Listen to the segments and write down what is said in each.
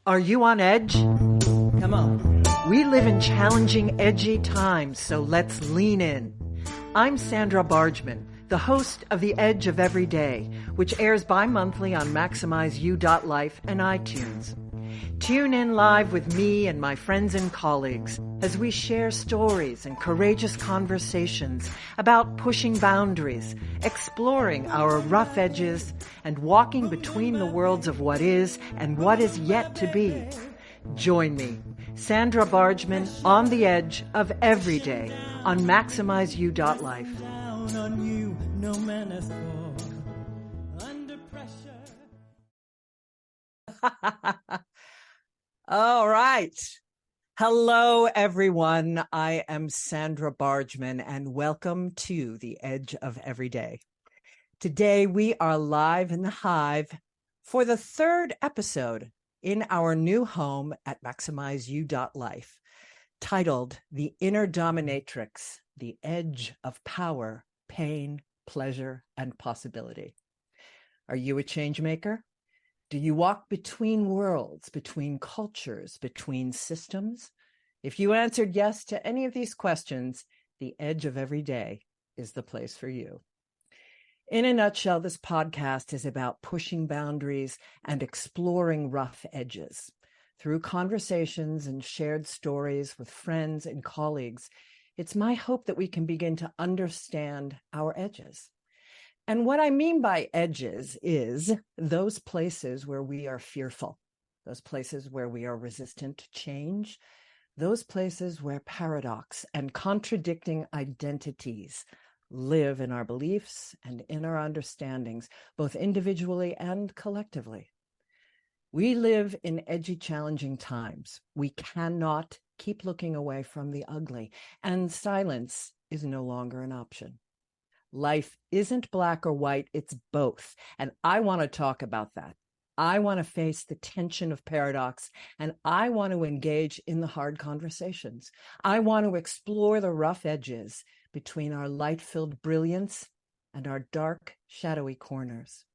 Are you on edge? Come on. We live in challenging, edgy times, so let's lean in. I'm Sandra Bargman, the host of The Edge of Every Day, which airs bi-monthly on MaximizeU.life and iTunes. Tune in live with me and my friends and colleagues as we share stories and courageous conversations about pushing boundaries, exploring our rough edges, and walking between the worlds of what is and what is yet to be. Join me, Sandra Bargman, on the edge of every day on MaximizeU.life. All right. Hello, everyone. I am Sandra Bargman, and welcome to The Edge of Every Day. Today, we are live in the Hive for the third episode in our new home at MaximizeU.life, titled The Inner Dominatrix, The Edge of Power, Pain, Pleasure, and Possibility. Are you a change maker? Do you walk between worlds, between cultures, between systems? If you answered yes to any of these questions, The Edge of Every Day is the place for you. In a nutshell, this podcast is about pushing boundaries and exploring rough edges. Through conversations and shared stories with friends and colleagues, it's my hope that we can begin to understand our edges. And what I mean by edges is those places where we are fearful, those places where we are resistant to change, those places where paradox and contradicting identities live in our beliefs and in our understandings, both individually and collectively. We live in edgy, challenging times. We cannot keep looking away from the ugly, and silence is no longer an option. Life isn't black or white, it's both. And I want to talk about that. I want to face the tension of paradox, and I want to engage in the hard conversations. I want to explore the rough edges between our light-filled brilliance and our dark, shadowy corners.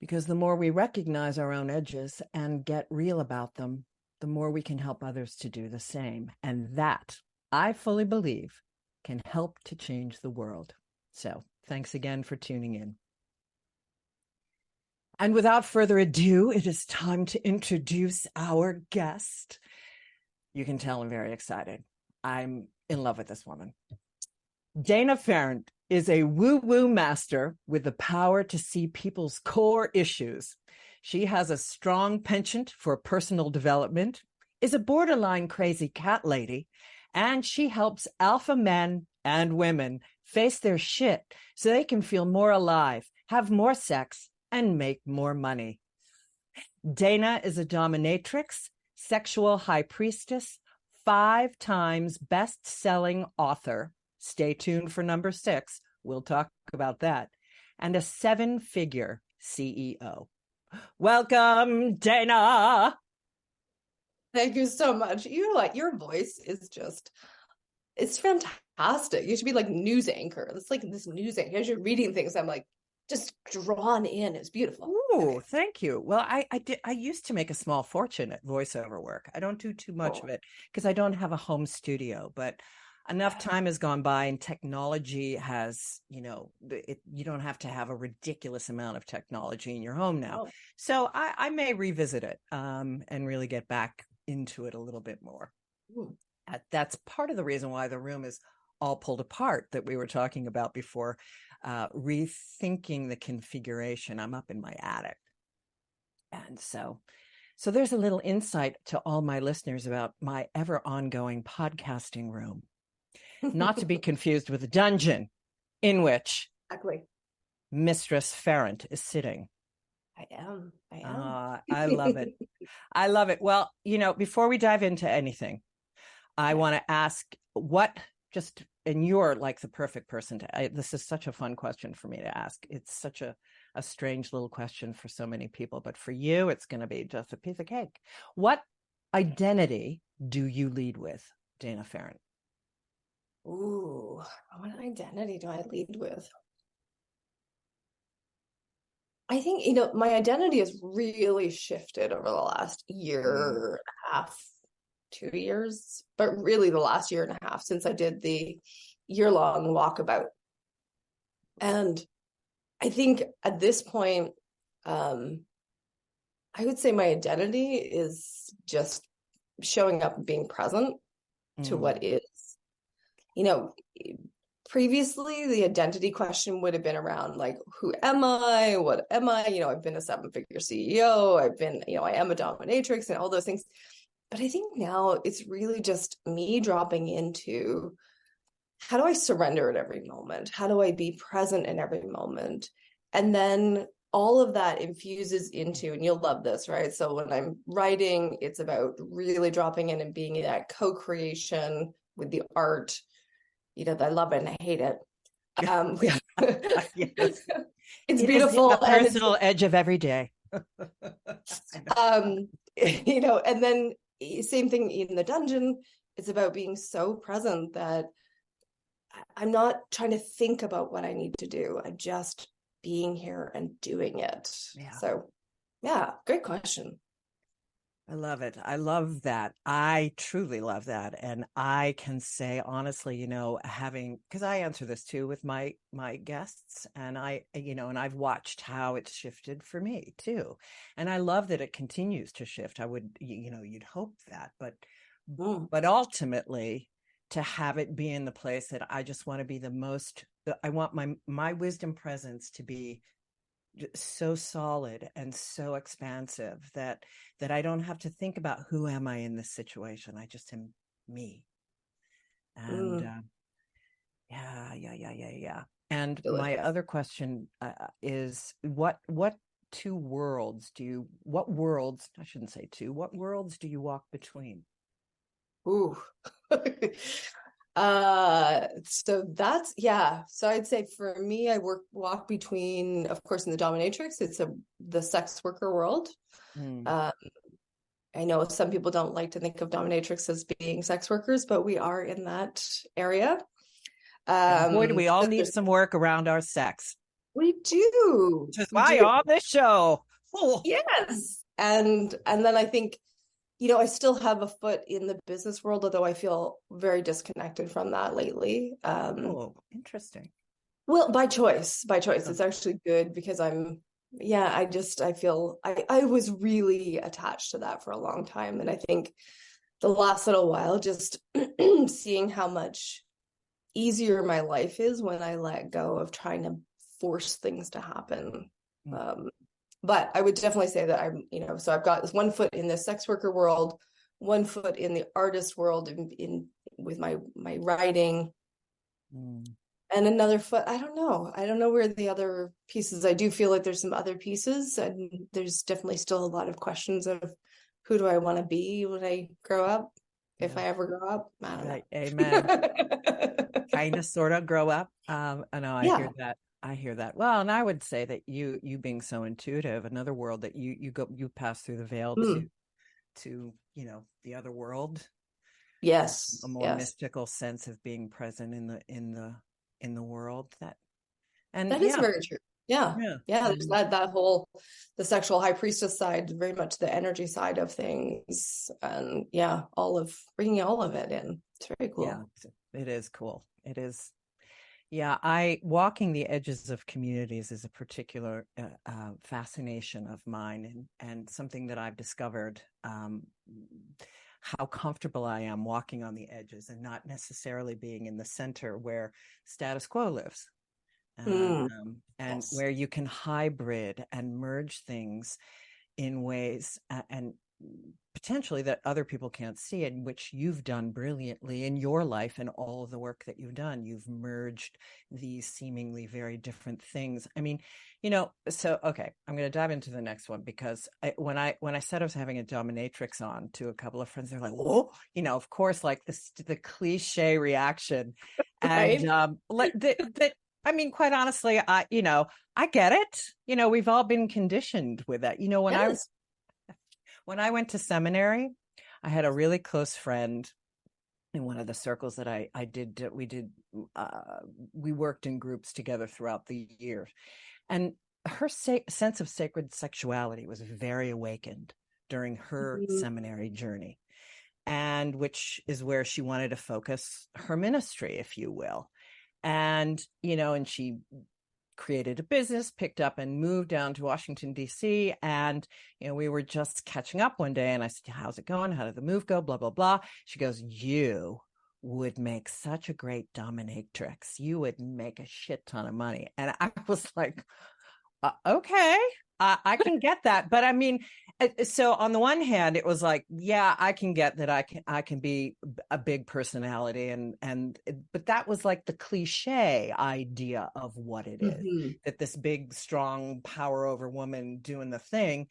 Because the more we recognize our own edges and get real about them, the more we can help others to do the same. And that, I fully believe, can help to change the world. So thanks again for tuning in. And without further ado, it is time to introduce our guest. You can tell I'm very excited. I'm in love with this woman. Dana Pharant is a woo-woo master with the power to see people's core issues. She has a strong penchant for personal development, is a borderline crazy cat lady, and she helps alpha men and women face their shit so they can feel more alive, have more sex, and make more money. Dana is a dominatrix, sexual high priestess, 5 times best-selling author. Stay tuned for number 6. We'll talk about that. And a 7-figure CEO. Welcome, Dana. Thank you so much. Your voice is just, it's fantastic. You should be like news anchor. It's like this news anchor. As you're reading things, I'm like just drawn in. It's beautiful. Oh, okay. Thank you. Well, I used to make a small fortune at voiceover work. I don't do too much of it because I don't have a home studio, but enough time has gone by and technology has, you don't have to have a ridiculous amount of technology in your home now. So I may revisit it and really get back into it a little bit more. That's part of the reason why the room is all pulled apart that we were talking about before, rethinking the configuration. I'm up in my attic. And so there's a little insight to all my listeners about my ever ongoing podcasting room, not to be confused with the dungeon in which Mistress Pharant is sitting. I am. I love it. I love it. Well, before we dive into anything, I want to ask and you're like the perfect person this is such a fun question for me to ask. It's such a strange little question for so many people, but for you, it's going to be just a piece of cake. What identity do you lead with, Dana Pharant? Ooh, what identity do I lead with? I think, my identity has really shifted over the last Mm. year and a half, 2 years, but really the last year and a half since I did the year-long walkabout. And I think at this point, um, I would say my identity is just showing up and being present to Mm. what is. You know, previously the identity question would have been around like, who am I? What am I? I've been a seven-figure CEO. I've been, I am a dominatrix and all those things. But I think now it's really just me dropping into, how do I surrender at every moment? How do I be present in every moment? And then all of that infuses into, and you'll love this, right? So when I'm writing, it's about really dropping in and being in that co-creation with the art, I love it and I hate it. Yes. It's It is beautiful the and it's personal edge of every day. I know. and then same thing in the dungeon. It's about being so present that I'm not trying to think about what I need to do. I'm just being here and doing it. Yeah. So, yeah, great question. I love it. I love that. I truly love that. And I can say honestly, having, because I answer this too with my guests, and and I've watched how it's shifted for me too. And I love that it continues to shift. I would, you'd hope that, Mm. but ultimately to have it be in the place that I just want to be I want my wisdom presence to be so solid and so expansive that I don't have to think about who am I in this situation. I just am me. And Mm. yeah. And my Delicious. other question is what two worlds what worlds, I shouldn't say two, what worlds do you walk between? Ooh. So that's, yeah. So I'd say for me, I walk between, of course, in the dominatrix, it's the sex worker world. Mm. Uh, I know some people don't like to think of dominatrix as being sex workers, but we are in that area. And boy, do we all So need some work around our sex. we do, Which is we why do. on this show. Oh. Yes. And then I think, I still have a foot in the business world, although I feel very disconnected from that lately. Oh, interesting. Well, by choice, by choice. Oh, It's actually good because I feel I was really attached to that for a long time. And I think the last little while, just seeing how much easier my life is when I let go of trying to force things to happen. mm, Um, but I would definitely say that so I've got this one foot in the sex worker world, one foot in the artist world in with my writing, mm. and another foot. I don't know where the other pieces. I do feel like there's some other pieces, and there's definitely still a lot of questions of who do I want to be when I grow up, if Yeah. I ever grow up. I don't Right. Amen. know. Kind of sort of grow up. I know I hear Yeah. that. I hear that. Well, and I would say that you being so intuitive, another world that you pass through the veil Mm. to, the other world, a Yes. more Yes. mystical sense of being present in the world that, and That is yeah, very true. Yeah. yeah. Yeah. There's that whole, the sexual high priestess side, very much the energy side of things. And yeah, bringing all of it in. It's very Yeah, cool. it is cool. It is. Yeah, I walking the edges of communities is a particular fascination of mine, and something that I've discovered, how comfortable I am walking on the edges and not necessarily being in the center where status quo lives, Mm. and Yes. where you can hybrid and merge things in ways and potentially that other people can't see, in which you've done brilliantly in your life and all of the work that you've done. You've merged these seemingly very different things. I mean, so okay, I'm going to dive into the next one because when I said I was having a dominatrix on to a couple of friends, they're like, "Whoa," of course, like the cliche reaction, and Right. that. I mean, quite honestly, I get it. We've all been conditioned with that. Yes. When I went to seminary, I had a really close friend in one of the circles that I did. We worked in groups together throughout the year. And her sense of sacred sexuality was very awakened during her seminary journey, and which is where she wanted to focus her ministry, if you will. And, and she created a business, picked up and moved down to Washington, D.C. And, we were just catching up one day and I said, how's it going? How did the move go? Blah, blah, blah. She goes, you would make such a great dominatrix. You would make a shit ton of money. And I was like, okay, I can get that. But I mean, so on the one hand, it was like, yeah, I can get that. I can be a big personality, but that was like the cliche idea of what it is, that this big, strong, power over woman doing the thing.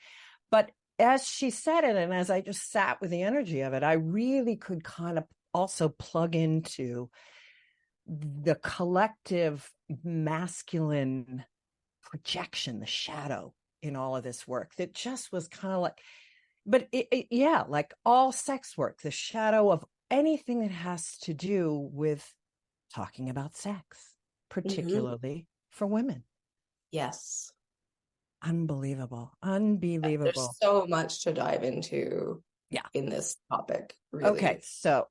But as she said it, and as I just sat with the energy of it, I really could kind of also plug into the collective masculine projection, the shadow in all of this work that just was kind of like, but yeah, like all sex work, the shadow of anything that has to do with talking about sex, particularly for women. Yes. Unbelievable. There's so much to dive into in this topic, really. Okay, so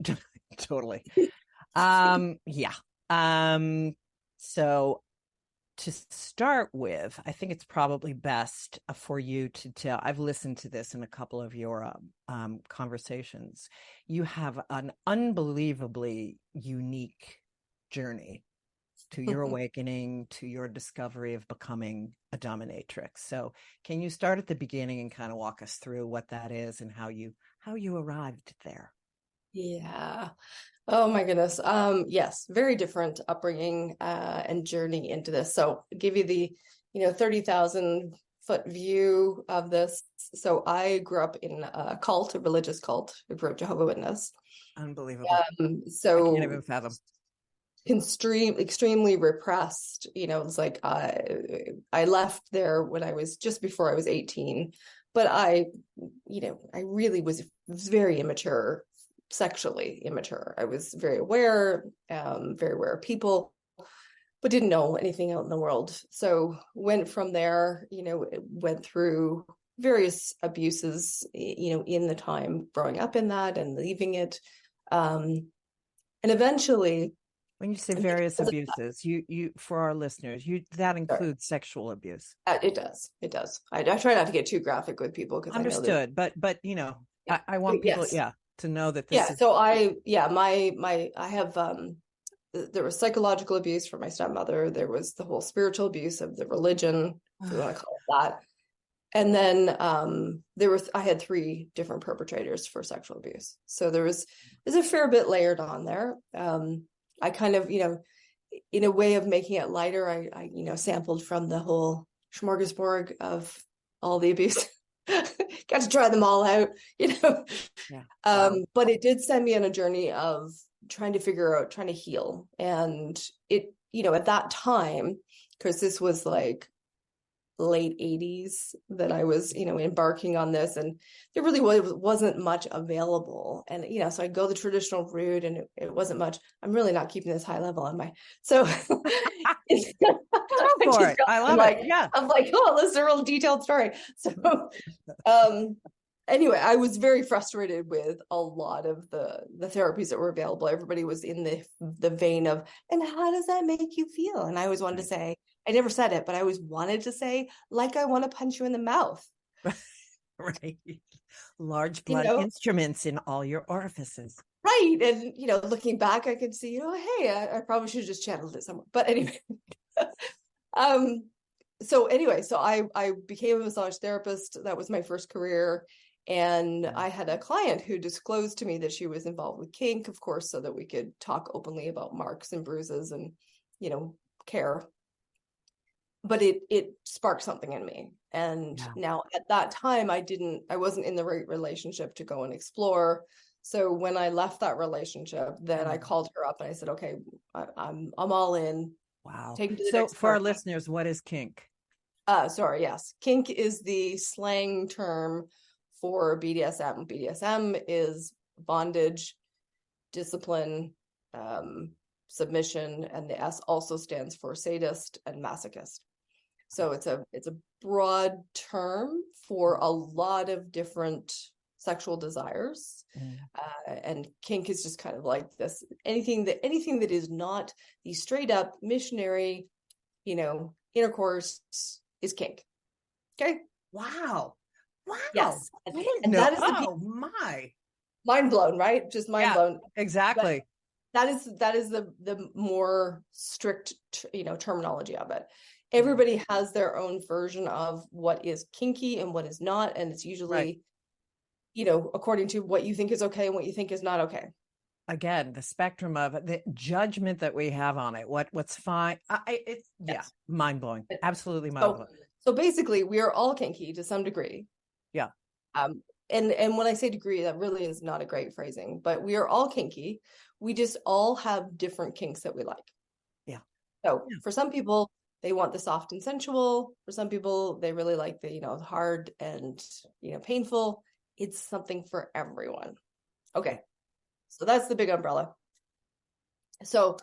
totally. Yeah. So to start with, I think it's probably best for you to tell. I've listened to this in a couple of your conversations. You have an unbelievably unique journey to your awakening, to your discovery of becoming a dominatrix. So can you start at the beginning and kind of walk us through what that is and how you arrived there? Yeah. Oh my goodness. Yes, very different upbringing and journey into this. So give you the 30,000-foot view of this. So I grew up in a cult, a religious cult, a group Jehovah's Witness. Unbelievable. So I can't even fathom. Extremely repressed. It's like I left there when I was just before I was 18, but I really was very immature, sexually immature. I was very aware of people, but didn't know anything out in the world. So went from there, went through various abuses, in the time growing up in that and leaving it. And eventually, when you say various abuses, you for our listeners, that includes sexual abuse. It does. I try not to get too graphic with people because understood, but I want people, to know that this is. So I have there was psychological abuse from my stepmother. There was the whole spiritual abuse of the religion, if you want to call it that. And then I had 3 different perpetrators for sexual abuse. So there's a fair bit layered on there. I kind of, in a way of making it lighter, I sampled from the whole smorgasbord of all the abuse. Got to try them all out, But it did send me on a journey of trying to heal. And it, at that time, because this was like late 80s that I was, embarking on this, and there really wasn't much available. And, so I go the traditional route and it wasn't much. I'm really not keeping this high level on my, so for it. I love it. Yeah. I'm like, oh, this is a real detailed story. So, anyway, I was very frustrated with a lot of the therapies that were available. Everybody was in the vein of, and how does that make you feel? And I always wanted to say, I never said it, but I always wanted to say, like, I want to punch you in the mouth. Right. Large blood instruments in all your orifices. Right. And, looking back, I could see, hey, I probably should have just channeled it somewhere. But anyway, so I became a massage therapist. That was my first career. And I had a client who disclosed to me that she was involved with kink, of course, so that we could talk openly about marks and bruises and, care. But it sparked something in me. And now at that time, I wasn't in the right relationship to go and explore. So when I left that relationship, then I called her up and I said, okay, I'm all in. Wow. So for our listeners, what is kink? Yes. Kink is the slang term for BDSM. BDSM is bondage, discipline, submission, and the S also stands for sadist and masochist. So it's a broad term for a lot of different sexual desires. And kink is just kind of like this, anything that is not the straight up missionary, intercourse is kink. Okay. Wow. Yes. I didn't And know. that is My. mind blown, right? Just mind blown. Exactly. But that is the more strict, terminology of it. Everybody has their own version of what is kinky and what is not. And it's usually, according to what you think is okay and what you think is not okay. Again, the spectrum of the judgment that we have on it, what's fine. It's mind blowing. Absolutely mind blowing. So basically we are all kinky to some degree. Yeah. And when I say degree, that really is not a great phrasing, but we are all kinky. We just all have different kinks that we like. Yeah. So for some people, they want the soft and sensual. For some people, they really like the, hard and, painful. It's something for everyone. Okay. So that's the big umbrella. So,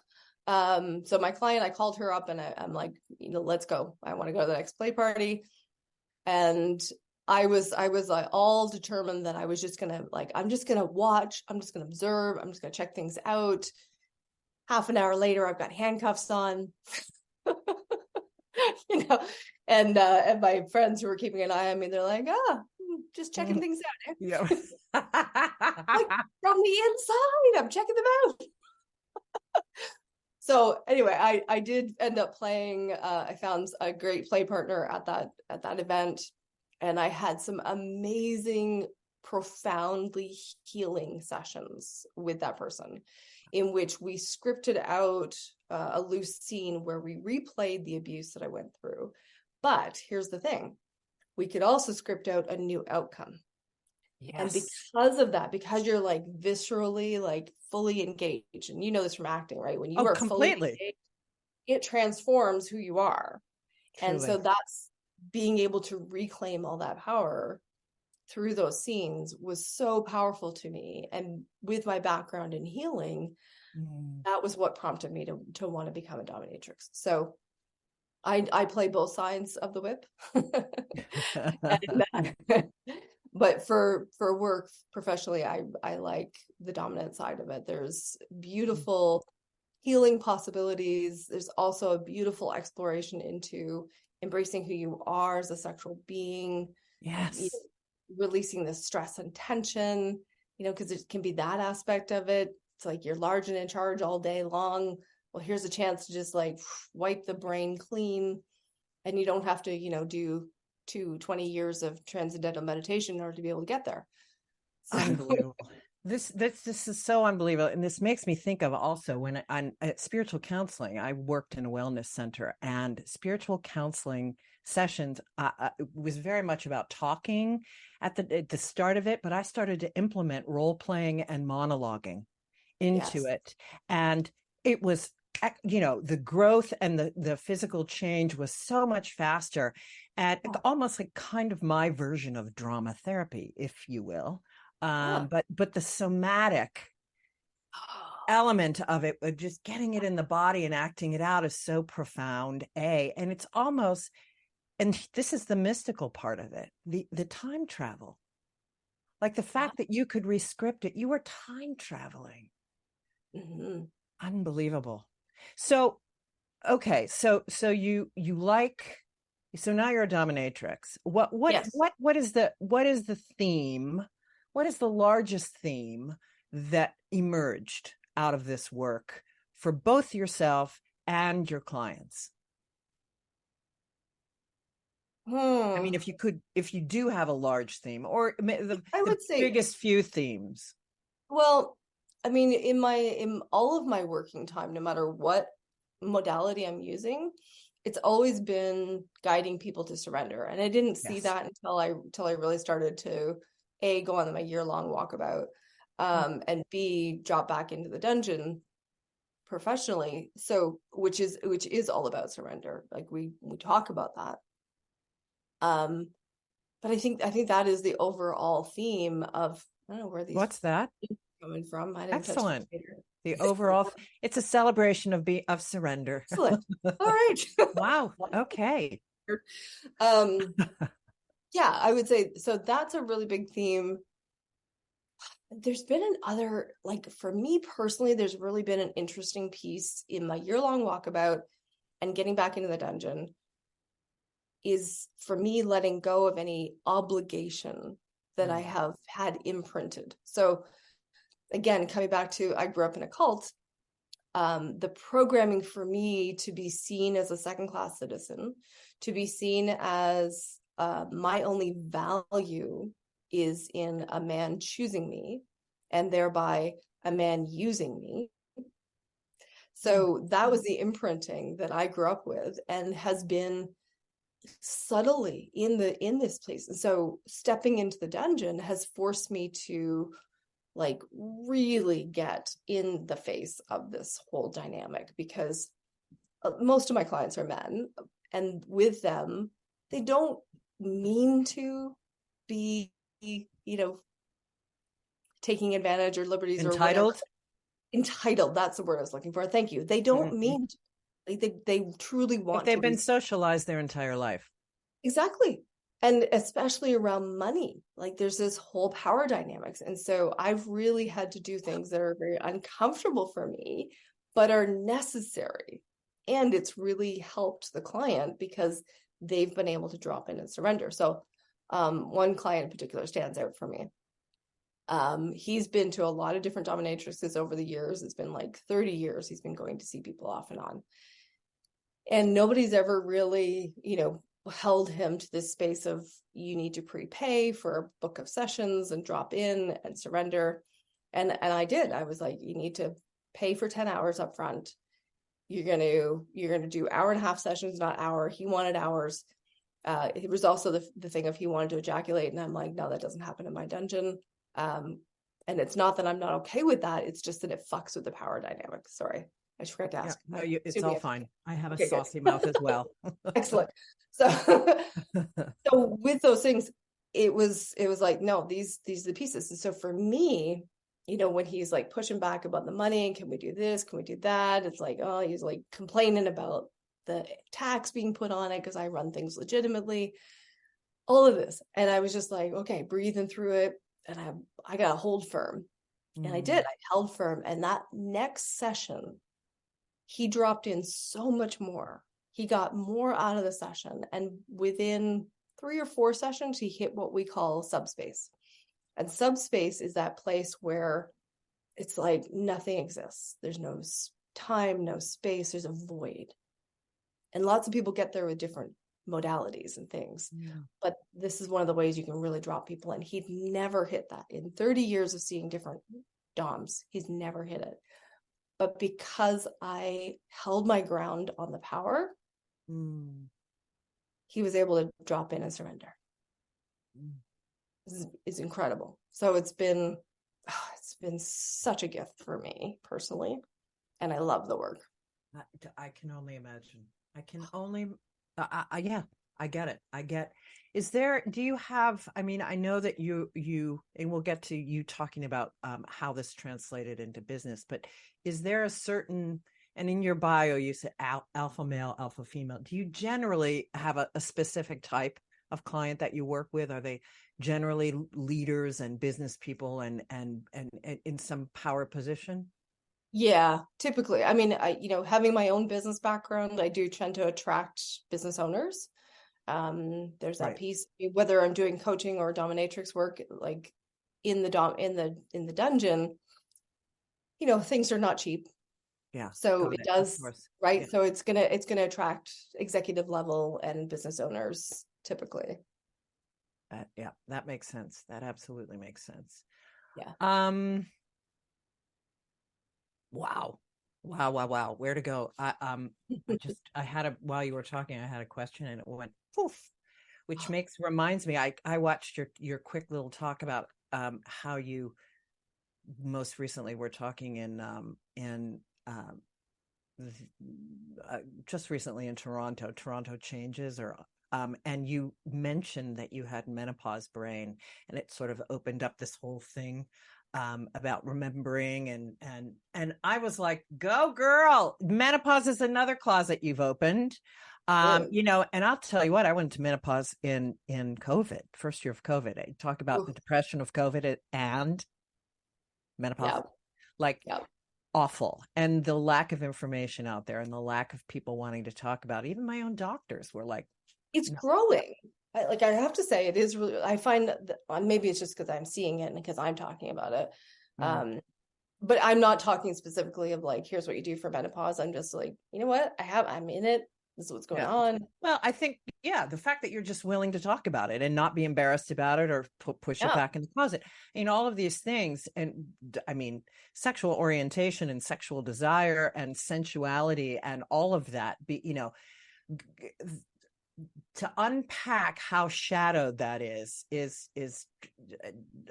so my client, I called her up and I'm like, let's go. I want to go to the next play party. And I was like all determined that I was just gonna I'm just gonna watch, I'm just gonna observe, I'm just gonna check things out. Half an hour later, I've got handcuffs on, and my friends who were keeping an eye on me, they're like, just checking things out. Yeah. Like, from the inside, I'm checking them out. So anyway, I did end up playing. I found a great play partner at that event. And I had some amazing, profoundly healing sessions with that person in which we scripted out a loose scene where we replayed the abuse that I went through. But here's the thing. We could also script out a new outcome. Yes. And because of that, because you're viscerally, fully engaged, and you know this from acting, right? When you are completely fully engaged, it transforms who you are. Truly. And so that's being able to reclaim all that power through those scenes was so powerful to me. And with my background in healing, that was what prompted me to want to become a dominatrix. So I play both sides of the whip. But for work professionally, I like the dominant side of it. There's beautiful healing possibilities. There's also a beautiful exploration into embracing who you are as a sexual being. Yes. Releasing the stress and tension, because it can be that aspect of it. It's like you're large and in charge all day long. Well, here's a chance to just wipe the brain clean, and you don't have to, do 20 years of transcendental meditation in order to be able to get there. So. Unbelievable. This is so unbelievable. And this makes me think of also when I'm at spiritual counseling, I worked in a wellness center, and spiritual counseling sessions was very much about talking at the start of it, but I started to implement role playing and monologuing into it. And it was, the growth and the physical change was so much faster, and almost like kind of my version of drama therapy, if you will. But the somatic element of it, just getting it in the body and acting it out, is so profound. And it's almost, and this is the mystical part of it, the time travel, like the fact that you could rescript it. You were time traveling. Unbelievable. So, okay, so you like, so now you're a dominatrix. What is the theme? What is the largest theme that emerged out of this work for both yourself and your clients? I mean, if you do have a large theme, or I would say biggest few themes. Well, I mean, in all of my working time, no matter what modality I'm using, it's always been guiding people to surrender. And I didn't see that until I really started to A, go on my year-long walkabout, and B, drop back into the dungeon professionally. So which is all about surrender. Like we talk about that. But I think that is the overall theme of, I don't know where these what's that coming from. I didn't Excellent. The overall, it's a celebration of surrender. Excellent. All right. Wow. Okay. Um, yeah, I would say so. That's a really big theme. There's been another, like for me personally, there's really been an interesting piece in my year-long walkabout and getting back into the dungeon is for me letting go of any obligation that I have had imprinted. So again, coming back to I grew up in a cult, the programming for me to be seen as a second-class citizen, to be seen as my only value is in a man choosing me and thereby a man using me. So that was the imprinting that I grew up with and has been subtly in this place. And so stepping into the dungeon has forced me to like really get in the face of this whole dynamic because most of my clients are men, and with them they don't mean to be, taking advantage or liberties or whatever. Entitled, that's the word I was looking for. Thank you. They don't mean to. They truly want they've to been socialized their entire life. Exactly. And especially around money, like there's this whole power dynamics. And so I've really had to do things that are very uncomfortable for me, but are necessary. And it's really helped the client because they've been able to drop in and surrender. So one client in particular stands out for me. He's been to a lot of different dominatrixes over the years. It's been like 30 years he's been going to see people off and on. And nobody's ever really, held him to this space of you need to prepay for a book of sessions and drop in and surrender. And I did. I was like, you need to pay for 10 hours up front. You're gonna do hour and a half sessions, not hour. He wanted hours. It was also the thing of he wanted to ejaculate, and I'm like, no, that doesn't happen in my dungeon. And it's not that I'm not okay with that. It's just that it fucks with the power dynamic. Sorry, I just forgot to ask. Yeah, no, it's all fine. I have a saucy good. mouth as well. Excellent. So, so with those things, it was like, no, these are the pieces. And so for me, when he's like pushing back about the money, can we do this? Can we do that? It's like, oh, he's like complaining about the tax being put on it because I run things legitimately, all of this. And I was just like, okay, breathing through it. And I got to hold firm. And I did. I held firm. And that next session, he dropped in so much more. He got more out of the session. And within 3 or 4 sessions, he hit what we call subspace. And subspace is that place where it's like nothing exists. There's no time, no space. There's a void. And lots of people get there with different modalities and things. Yeah. But this is one of the ways you can really drop people in. He'd never hit that. In 30 years of seeing different DOMs, he's never hit it. But because I held my ground on the power, he was able to drop in and surrender. It's incredible. So it's been such a gift for me personally. And I love the work. I can only imagine. I can only, yeah, I get it. Do you have, I mean, I know that you, and we'll get to you talking about how this translated into business, but is there a certain, and in your bio, you said alpha male, alpha female. Do you generally have a specific type of client that you work with? Are they generally leaders and business people and in some power position? Yeah, typically. I mean, having my own business background, I do tend to attract business owners. There's that piece, whether I'm doing coaching or dominatrix work, like in the dungeon, things are not cheap. Yeah. So it does, right? Yeah. So it's gonna attract executive level and business owners typically. Yeah, that makes sense. That absolutely makes sense. Yeah. Wow. Where to go? I had while you were talking, I had a question and it went poof, which reminds me, I watched your quick little talk about how you most recently were talking in just recently in Toronto changes and you mentioned that you had menopause brain and it sort of opened up this whole thing about remembering, and I was like, go girl, menopause is another closet you've opened. And I'll tell you what, I went to menopause in COVID, first year of COVID. I talk about the depression of COVID and menopause, like awful. And the lack of information out there and the lack of people wanting to talk about it. Even my own doctors were like, it's growing. I have to say, it is really, I find that maybe it's just because I'm seeing it and because I'm talking about it. But I'm not talking specifically of like, here's what you do for menopause. I'm just like, you know what? I'm in it. This is what's going on. Well, I think, the fact that you're just willing to talk about it and not be embarrassed about it or push it back in the closet, all of these things. And I mean, sexual orientation and sexual desire and sensuality and all of that, to unpack how shadowed that is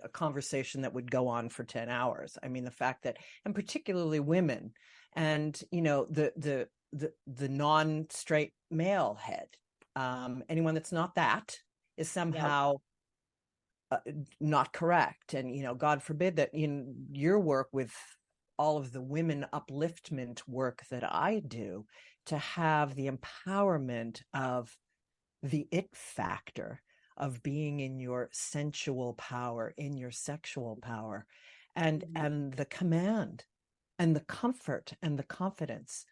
a conversation that would go on for 10 hours. I mean, the fact that, and particularly women and, the non-straight male head, anyone that's not that is somehow not correct. And, God forbid that in your work with all of the women upliftment work that I do, to have the empowerment of the it factor of being in your sensual power, in your sexual power, and the command and the comfort and the confidence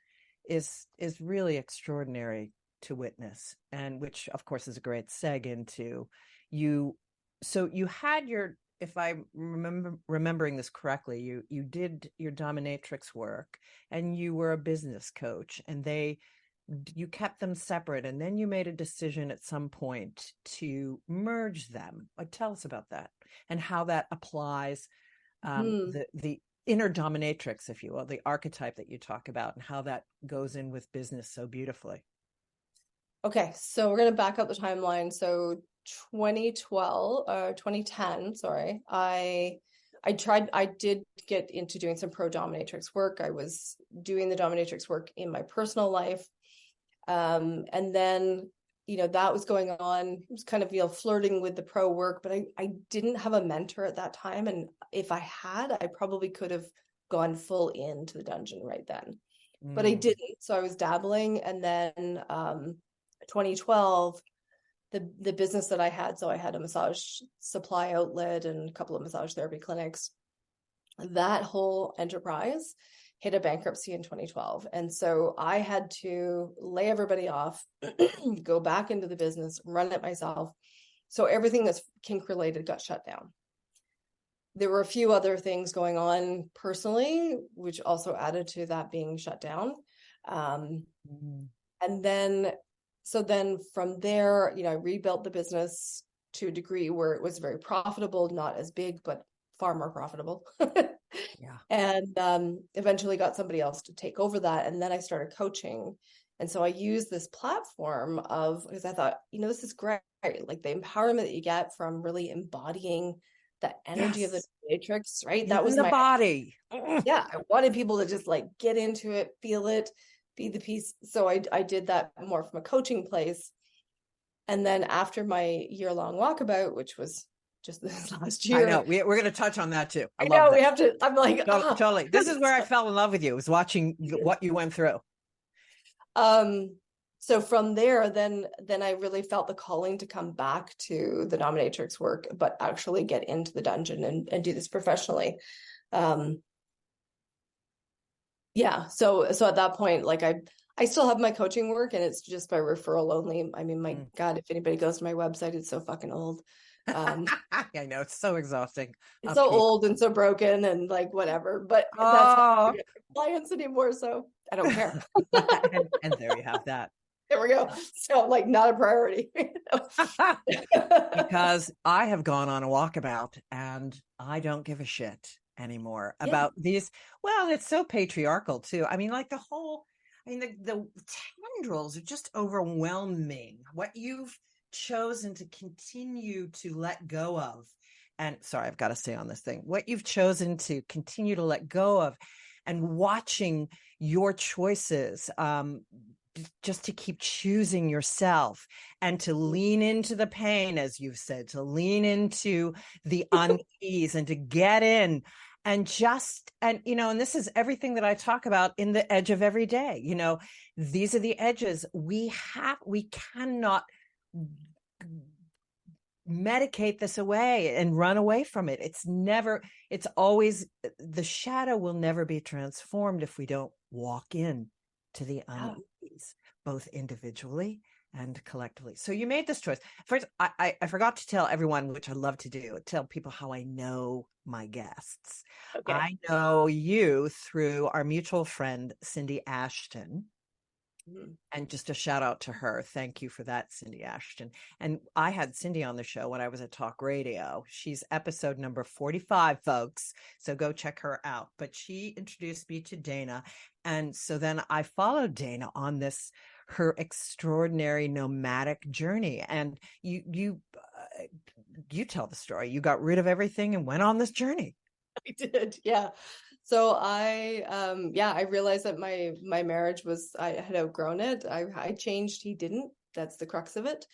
is really extraordinary to witness, and which of course is a great seg into you. So you had your, if I'm remembering this correctly, you did your dominatrix work and you were a business coach, and you kept them separate, and then you made a decision at some point to merge them. Tell us about that and how that applies, the inner dominatrix, if you will, the archetype that you talk about, and how that goes in with business so beautifully. Okay, so we're going to back up the timeline. So 2010, sorry, I did get into doing some pro dominatrix work. I was doing the dominatrix work in my personal life. And then, that was going on. It was kind of, flirting with the pro work, but I didn't have a mentor at that time. And if I had, I probably could have gone full into the dungeon right then, but I didn't. So I was dabbling. And then 2012, the business that I had, so I had a massage supply outlet and a couple of massage therapy clinics. That whole enterprise hit a bankruptcy in 2012. And so I had to lay everybody off, go back into the business, run it myself. So everything that's kink related got shut down. There were a few other things going on personally, which also added to that being shut down. And then from there, I rebuilt the business to a degree where it was very profitable, not as big, but far more profitable. And eventually got somebody else to take over that. And then I started coaching. And so I used this platform because I thought, this is great. Like the empowerment that you get from really embodying the energy of the matrix, right? That was the body. Yeah. I wanted people to just like get into it, feel it, be the piece. So I did that more from a coaching place. And then after my year-long walkabout, which was just this last year. I know. We're going to touch on that too. I know. We have to. I'm like, totally. This is where I fell in love with you, was watching what you went through. So from there, then I really felt the calling to come back to the dominatrix work, but actually get into the dungeon and do this professionally. So at that point, like I still have my coaching work, and it's just by referral only. I mean, my God, if anybody goes to my website, it's so fucking old. I know, it's so exhausting. It's so old and so broken and like whatever, but that's not clients anymore, so I don't care. and there you have that. There we go. So like not a priority. Because I have gone on a walkabout and I don't give a shit anymore about these. Well, it's so patriarchal too. I mean, like the tendrils are just overwhelming. What you've chosen to continue to let go of, and sorry, I've got to stay on this thing, what you've chosen to continue to let go of, and watching your choices just to keep choosing yourself and to lean into the pain, as you've said, to lean into the unease and to get in and and this is everything that I talk about in the edge of every day. These are the edges we cannot medicate this away and run away from it. It's always, the shadow will never be transformed if we don't walk in to the unease, both individually and collectively. So you made this choice. First, I forgot to tell everyone, which I love to do, tell people how I know my guests. Okay. I know you through our mutual friend, Cindy Ashton. And just a shout out to her. Thank you for that, Cindy Ashton. And I had Cindy on the show when I was at Talk Radio. She's episode number 45, folks. So go check her out. But she introduced me to Dana. And so then I followed Dana on her extraordinary nomadic journey. And you tell the story. You got rid of everything and went on this journey. I did. Yeah. So I realized that my marriage I had outgrown it. I changed. He didn't. That's the crux of it.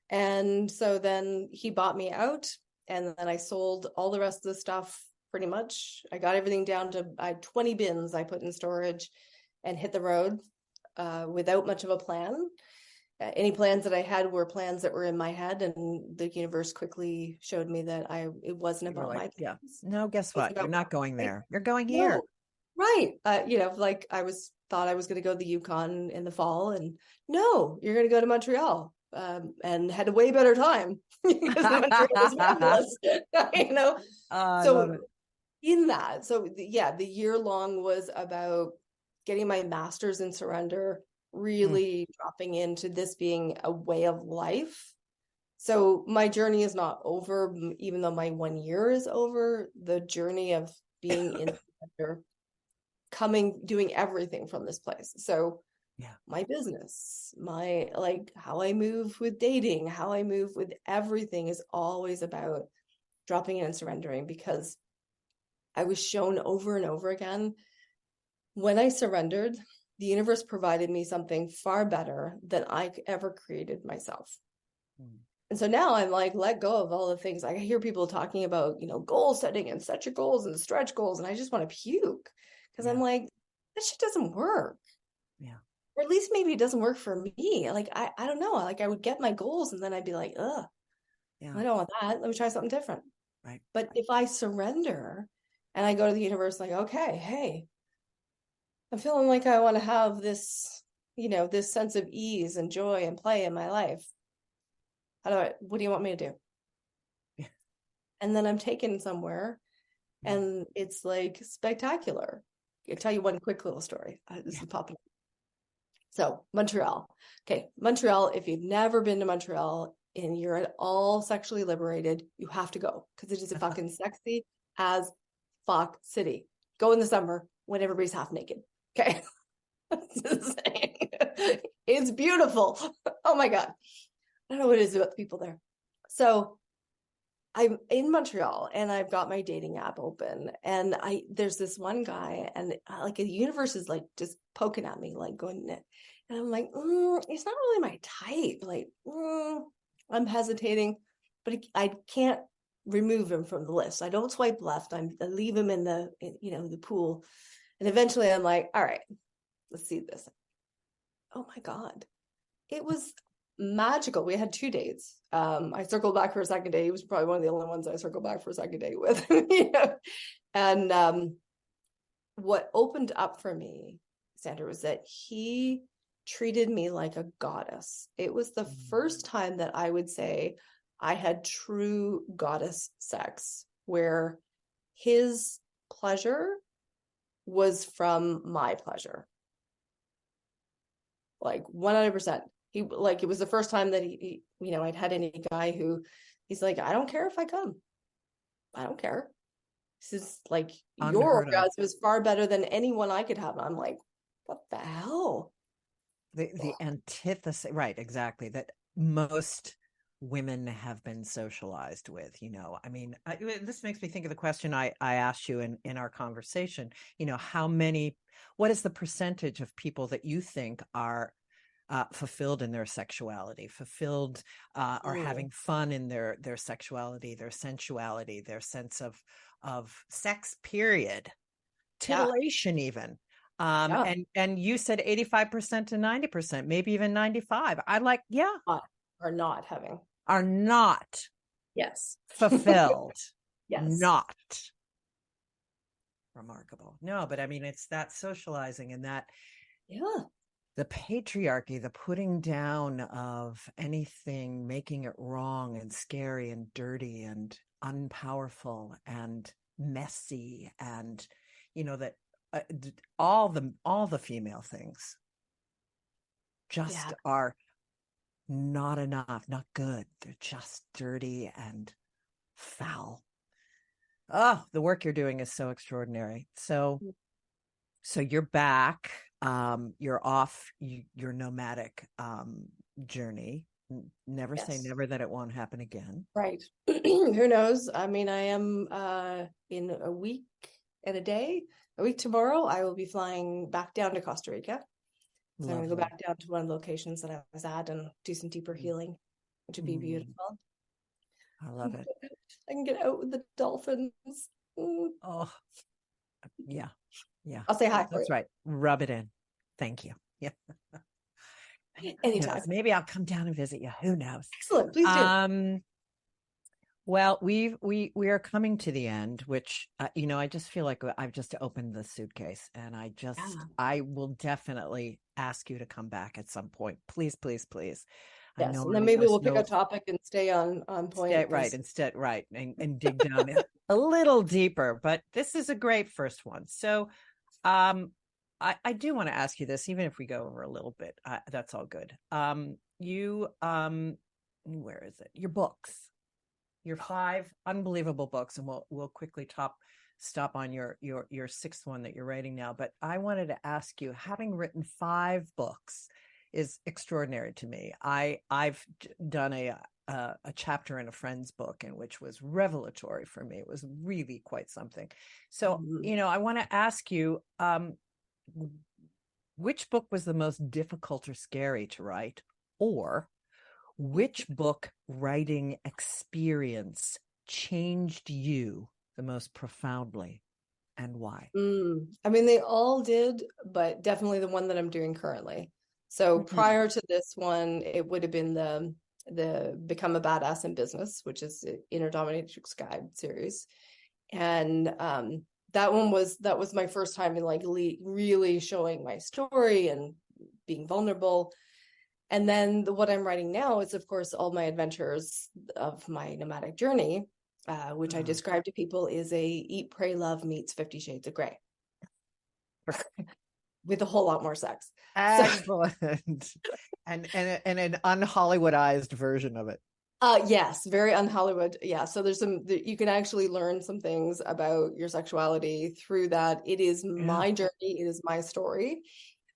And so then he bought me out, and then I sold all the rest of the stuff pretty much. I got everything down to, I had 20 bins I put in storage and hit the road without much of a plan. Any plans that I had were plans that were in my head, and the universe quickly showed me that it wasn't about my plans. Yeah. No, guess what? You're not going there. You're going here. No. Right. Like thought I was going to go to the Yukon in the fall, and no, you're going to go to Montreal, and had a way better time because Montreal was fabulous. So in that, the year long was about getting my master's in surrender, really dropping into this being a way of life. So my journey is not over, even though my 1 year is over. The journey of being in surrender, doing everything from this place. So my business, how I move with dating, how I move with everything is always about dropping in and surrendering, because I was shown over and over again, when I surrendered, the universe provided me something far better than I ever created myself. And so now I'm like, let go of all the things. I hear people talking about, goal setting and set your goals and stretch goals. And I just want to puke, because I'm like, that shit doesn't work. Yeah. Or at least maybe it doesn't work for me. Like, I don't know. Like, I would get my goals and then I'd be like, I don't want that. Let me try something different. Right. But if I surrender and I go to the universe, like, okay, hey, I'm feeling like I want to have this, this sense of ease and joy and play in my life. What do you want me to do? Yeah. And then I'm taken somewhere, and it's like spectacular. I'll tell you one quick little story. This is popping up. So Montreal. Okay. Montreal, if you've never been to Montreal and you're at all sexually liberated, you have to go, because it is a fucking sexy as fuck city. Go in the summer when everybody's half naked. Okay. It's beautiful. Oh my God. I don't know what it is about the people there. So I'm in Montreal and I've got my dating app open, and there's this one guy, and the universe is like just poking at me, like going, and I'm like, it's not really my type. Like, I'm hesitating, but I can't remove him from the list. I don't swipe left. I leave him in the pool. And eventually I'm like, all right, let's see this. Oh my God. It was magical. We had 2 dates. I circled back for a second date. He was probably one of the only ones I circled back for a second date with. And what opened up for me, Sandra, was that he treated me like a goddess. It was the first time that I would say I had true goddess sex, where his pleasure was from my pleasure. Like 100%. It was the first time that he I'd had any guy who he's like, I don't care if I come. I don't care. This is like, your orgasm is far better than anyone I could have. And I'm like, what the hell? The antithesis, right? Exactly. That most women have been socialized with, I mean, this makes me think of the question I asked you in our conversation, what is the percentage of people that you think are fulfilled in their sexuality, fulfilled or having fun in their sexuality, their sensuality, their sense of sex, period, titillation, even. And you said 85% to 90%, maybe even 95. I like, are not having, are not yes, fulfilled. yes, not remarkable. No, but I mean, it's that socializing and that, the patriarchy, the putting down of anything, making it wrong and scary and dirty and unpowerful and messy, and that all the female things just are not enough, not good. They're just dirty and foul. Oh, the work you're doing is so extraordinary. So you're back. You're off your nomadic journey. Never say never that it won't happen again. Right. Who knows? I mean, I am in a week and a week tomorrow, I will be flying back down to Costa Rica. So I'm going to go back down to one of the locations that I was at and do some deeper healing, which would be beautiful. I love it. I can get out with the dolphins. Oh, yeah. I'll say hi. That's right. Rub it in. Thank you. Yeah. Anytime. Yes, maybe I'll come down and visit you. Who knows? Excellent. Please do. Well, we are coming to the end, which I just feel like I've just opened the suitcase, and I will definitely ask you to come back at some point. Please, please, please. Yes, and then maybe we'll pick a topic and stay on point. Right, and dig down a little deeper. But this is a great first one. So, I do want to ask you this, even if we go over a little bit. That's all good. Where is it? Your books. Your 5 unbelievable books, and we'll quickly stop on your 6th one that you're writing now. But I wanted to ask you, having written 5 books is extraordinary to me. I've done a chapter in a friend's book, and which was revelatory for me. It was really quite something. So I want to ask you, which book was the most difficult or scary to write, or which book writing experience changed you the most profoundly, and why? I mean, they all did, but definitely the one that I'm doing currently. So prior to this one, it would have been the Become a Badass in Business, which is the Inner Dominatrix Guide series. And that was my first time in really showing my story and being vulnerable. And then what I'm writing now is, of course, all my adventures of my nomadic journey, which I describe to people is a Eat, Pray, Love meets 50 Shades of Grey. With a whole lot more sex. Excellent. and an unhollywoodized version of it. Yes, very unhollywood. Yeah. So you can actually learn some things about your sexuality through that. It is my journey. It is my story.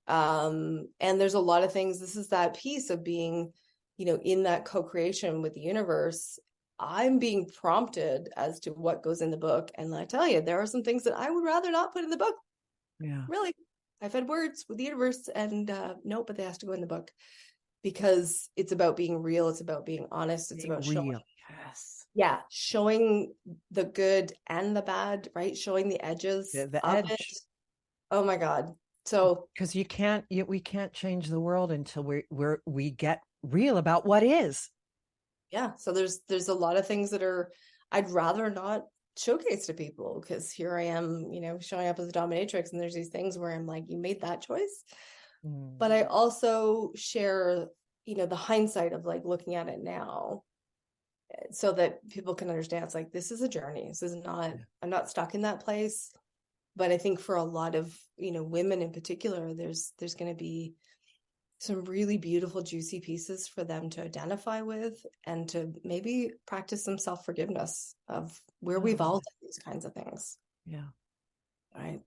And there's a lot of things. This is that piece of being, in that co-creation with the universe. I'm being prompted as to what goes in the book. And I tell you, there are some things that I would rather not put in the book. Yeah. Really. I've had words with the universe, and no, but they have to go in the book, because it's about being real. It's about being honest. It's about showing. Yes. Yeah. Showing the good and the bad, right? Showing the edges. The edge. It. Oh my God. So, because we can't change the world until we get real about what is. Yeah. So there's a lot of things that I'd rather not showcase to people, because here I am, showing up as a dominatrix, and there's these things where I'm like, you made that choice. But I also share, the hindsight of looking at it now, so that people can understand it's this is a journey. This is not, I'm not stuck in that place. But I think for a lot of, women in particular, there's going to be some really beautiful, juicy pieces for them to identify with, and to maybe practice some self-forgiveness of where we've all done these kinds of things. Yeah. Right.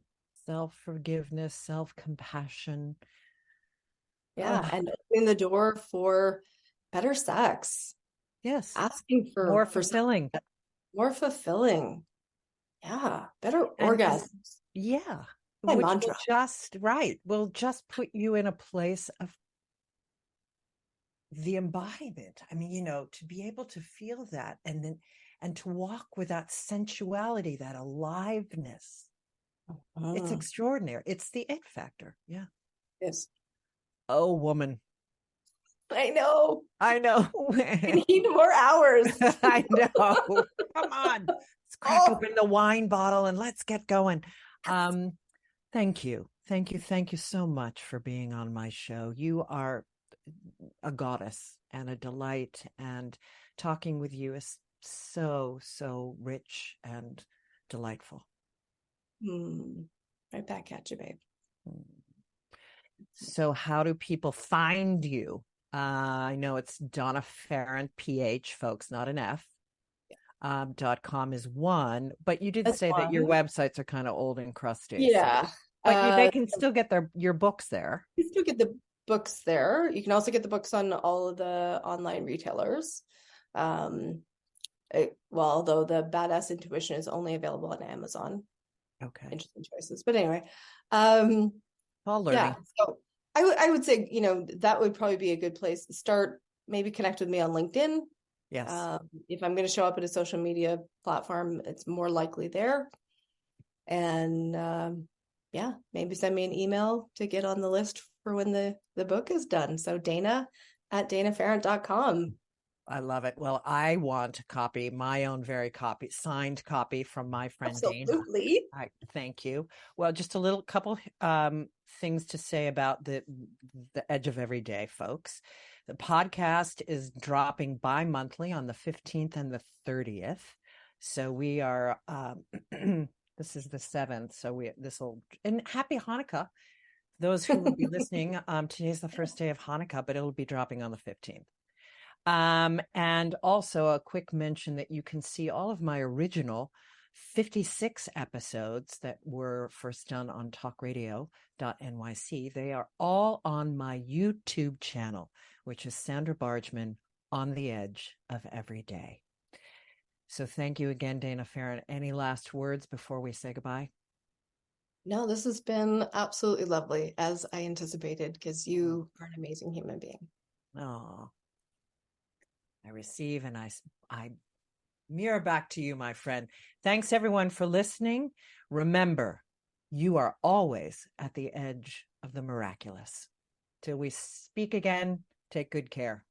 Self-forgiveness, self-compassion. Yeah. And opening the door for better sex. Yes. Asking for more fulfilling. More fulfilling. Yeah. Better orgasms. Yeah. My Which mantra. will just put you in a place of the embodiment. I mean, to be able to feel that and to walk with that sensuality, that aliveness. It's extraordinary. It's the it factor. Yeah. Yes. Oh, woman. I know. I know. I need more hours. I know. Come on. Let's crack open the wine bottle and let's get going. Thank you. Thank you. Thank you so much for being on my show. You are a goddess and a delight, and talking with you is so, so rich and delightful. Right back at you, babe. So how do people find you? I know it's Donna Pharant, PH, folks, not an F. .com is one, but you did say that your websites are kind of old and crusty. Yeah. So, but they can still get your books there. You still get the books there. You can also get the books on all of the online retailers. Although the Badass Intuition is only available on Amazon. Okay. Interesting choices. But anyway, all learning. Yeah. So I would say, that would probably be a good place to start. Maybe connect with me on LinkedIn. Yes. If I'm going to show up at a social media platform, it's more likely there. And maybe send me an email to get on the list for when the book is done. So Dana@danapharant.com. I love it. Well, I want a copy, my own signed copy from my friend Absolutely. Dana. Thank you. Well, just a little couple things to say about the Edge of Every Day, folks. The podcast is dropping bi-monthly on the 15th and the 30th. So we are, this is the 7th. So and happy Hanukkah. Those who will be listening, today's the first day of Hanukkah, but it'll be dropping on the 15th. And also a quick mention that you can see all of my original 56 episodes that were first done on talkradio.nyc. They are all on my YouTube channel, which is Sandra Bargman, On the Edge of Every Day. So thank you again, Dana Pharant. Any last words before we say goodbye? No, this has been absolutely lovely, as I anticipated, because you are an amazing human being. Oh, I receive and I mirror back to you, my friend. Thanks everyone for listening. Remember, you are always at the edge of the miraculous. Till we speak again, take good care.